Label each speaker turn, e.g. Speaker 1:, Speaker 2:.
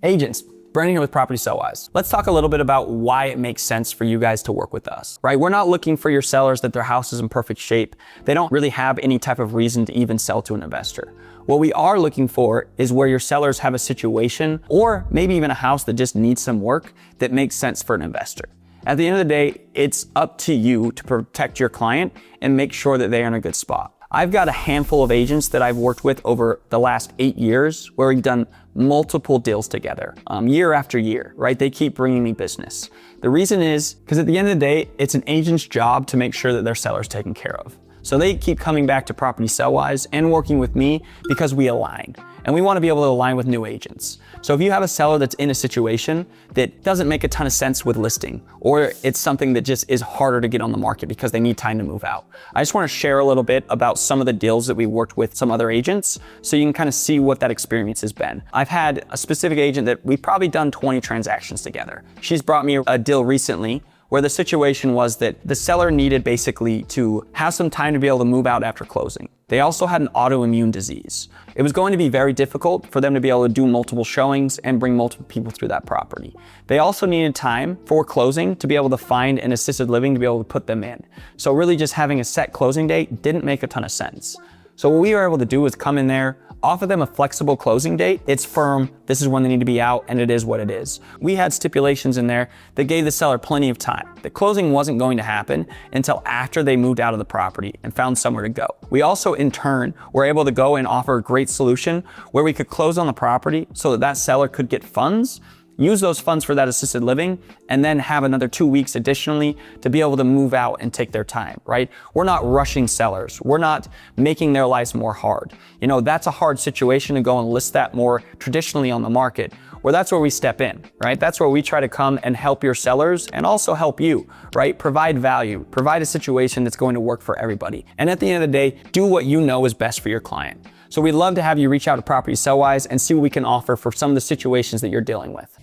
Speaker 1: Agents, Brenon here with Property Sellwise. Let's talk a little bit about why it makes sense for you guys to work with us, right? We're not looking for your sellers that their house is in perfect shape. They don't really have any type of reason to even sell to an investor. What we are looking for is where your sellers have a situation or maybe even a house that just needs some work that makes sense for an investor. At the end of the day, it's up to you to protect your client and make sure that they are in a good spot. I've got a handful of agents that I've worked with over the last 8 years where we've done multiple deals together, year after year, right? They keep bringing me business. The reason is because at the end of the day, it's an agent's job to make sure that their seller's taken care of. So they keep coming back to Property Sellwise and working with me because we align. And we want to be able to align with new agents. So if you have a seller that's in a situation that doesn't make a ton of sense with listing, or it's something that just is harder to get on the market because they need time to move out, I just want to share a little bit about some of the deals that we worked with some other agents so you can kind of see what that experience has been. I've had a specific agent that we've probably done 20 transactions together. She's brought me a deal recently where the situation was that the seller needed basically to have some time to be able to move out after closing. They also had an autoimmune disease. It was going to be very difficult for them to be able to do multiple showings and bring multiple people through that property. They also needed time for closing to be able to find an assisted living to be able to put them in. So really just having a set closing date didn't make a ton of sense. So what we were able to do is come in there, offer them a flexible closing date. It's firm, this is when they need to be out, and it is what it is. We had stipulations in there that gave the seller plenty of time. The closing wasn't going to happen until after they moved out of the property and found somewhere to go. We also, in turn, were able to go and offer a great solution where we could close on the property so that that seller could get funds, use those funds for that assisted living, and then have another 2 weeks additionally to be able to move out and take their time, right? We're not rushing sellers. We're not making their lives more hard. You know, that's a hard situation to go and list that more traditionally on the market, where that's where we step in, right? That's where we try to come and help your sellers and also help you, right? Provide value, provide a situation that's going to work for everybody. And at the end of the day, do what you know is best for your client. So we'd love to have you reach out to Property Sellwise and see what we can offer for some of the situations that you're dealing with.